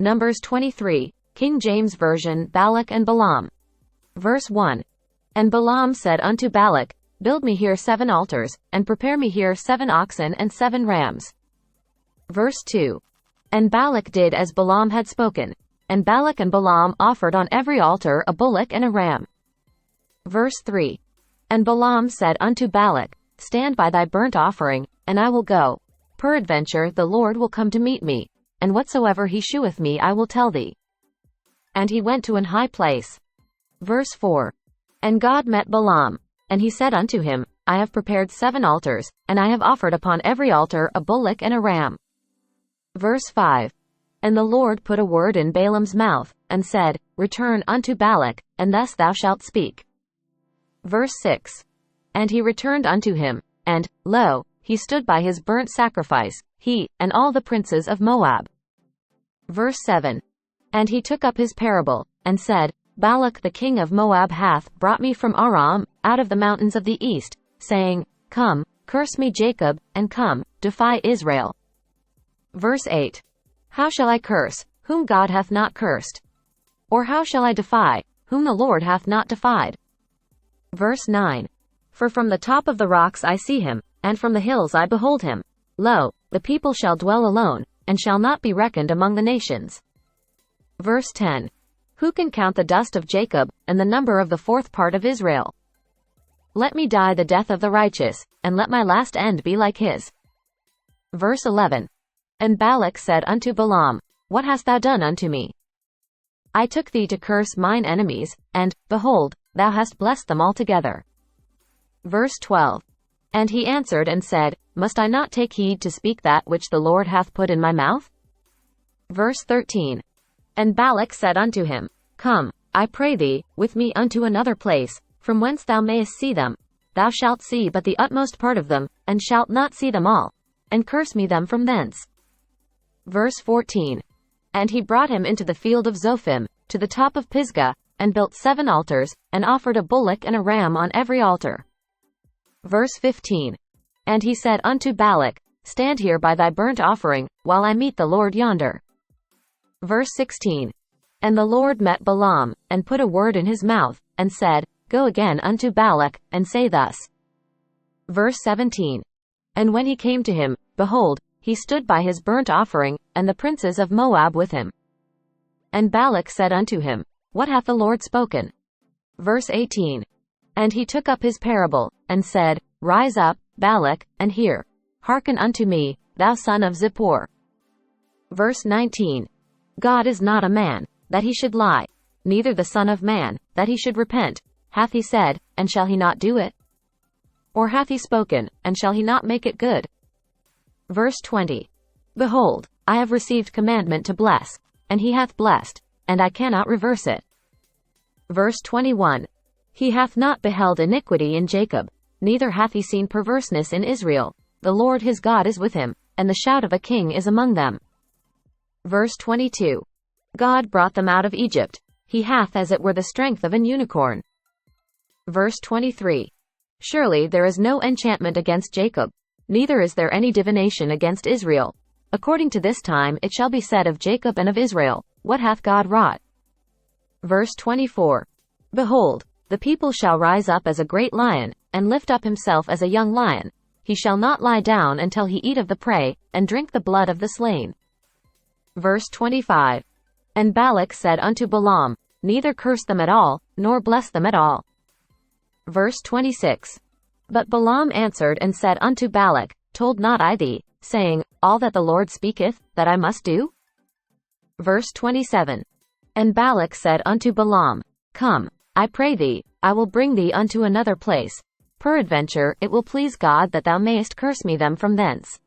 Numbers 23, King James Version, Balak and Balaam. Verse 1. And Balaam said unto Balak, Build me here 7 altars, and prepare me here 7 oxen and 7 rams. Verse 2. And Balak did as Balaam had spoken. And Balak and Balaam offered on every altar a bullock and a ram. Verse 3. And Balaam said unto Balak, Stand by thy burnt offering, and I will go. Peradventure the Lord will come to meet me, and whatsoever he sheweth me I will tell thee. And he went to an high place. Verse 4. And God met Balaam, and he said unto him, I have prepared 7 altars, and I have offered upon every altar a bullock and a ram. Verse 5. And the Lord put a word in Balaam's mouth, and said, Return unto Balak, and thus thou shalt speak. Verse 6. And he returned unto him, and, lo, he stood by his burnt sacrifice, he, and all the princes of Moab. Verse 7. And he took up his parable, and said, Balak the king of Moab hath brought me from Aram, out of the mountains of the east, saying, Come, curse me Jacob, and come, defy Israel. Verse 8. How shall I curse, whom God hath not cursed? Or how shall I defy, whom the Lord hath not defied? Verse 9. For from the top of the rocks I see him, and from the hills I behold him. Lo, the people shall dwell alone, and shall not be reckoned among the nations. Verse 10. Who can count the dust of Jacob, and the number of the 4th part of Israel? Let me die the death of the righteous, and let my last end be like his. Verse 11. And Balak said unto Balaam, What hast thou done unto me? I took thee to curse mine enemies, and, behold, thou hast blessed them altogether. Verse 12. And he answered and said, Must I not take heed to speak that which the Lord hath put in my mouth? Verse 13. And Balak said unto him, Come, I pray thee, with me unto another place, from whence thou mayest see them. Thou shalt see but the utmost part of them, and shalt not see them all, and curse me them from thence. Verse 14. And he brought him into the field of Zophim, to the top of Pisgah, and built 7 altars, and offered a bullock and a ram on every altar. Verse 15. And he said unto Balak, Stand here by thy burnt offering, while I meet the Lord yonder. Verse 16. And the Lord met Balaam, and put a word in his mouth, and said, Go again unto Balak, and say thus. Verse 17. And when he came to him, behold, he stood by his burnt offering, and the princes of Moab with him. And Balak said unto him, What hath the Lord spoken? Verse 18. And he took up his parable, and said, Rise up, Balak, and hear. Hearken unto me, thou son of Zippor. Verse 19. God is not a man, that he should lie, neither the son of man, that he should repent. Hath he said, and shall he not do it? Or hath he spoken, and shall he not make it good? Verse 20. Behold, I have received commandment to bless, and he hath blessed, and I cannot reverse it. Verse 21. He hath not beheld iniquity in Jacob, neither hath he seen perverseness in Israel. The Lord his God is with him, and the shout of a king is among them. Verse 22. God brought them out of Egypt. He hath as it were the strength of an unicorn. Verse 23. Surely there is no enchantment against Jacob, neither is there any divination against Israel. According to this time it shall be said of Jacob and of Israel, What hath God wrought? Verse 24. Behold, the people shall rise up as a great lion, and lift up himself as a young lion. He shall not lie down until he eat of the prey, and drink the blood of the slain. Verse 25. And Balak said unto Balaam, Neither curse them at all, nor bless them at all. Verse 26. But Balaam answered and said unto Balak, Told not I thee, saying, All that the Lord speaketh, that I must do? Verse 27. And Balak said unto Balaam, Come, I pray thee, I will bring thee unto another place. Peradventure it will please God that thou mayest curse me them from thence.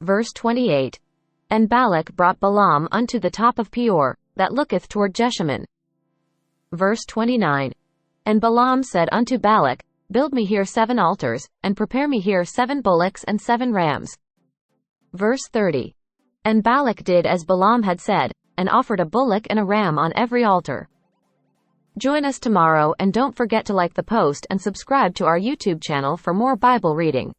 Verse 28. And Balak brought Balaam unto the top of Peor, that looketh toward Jeshimon. Verse 29. And Balaam said unto Balak, Build me here 7 altars, and prepare me here 7 bullocks and 7 rams. Verse 30. And Balak did as Balaam had said, and offered a bullock and a ram on every altar. Join us tomorrow and don't forget to like the post and subscribe to our YouTube channel for more Bible reading.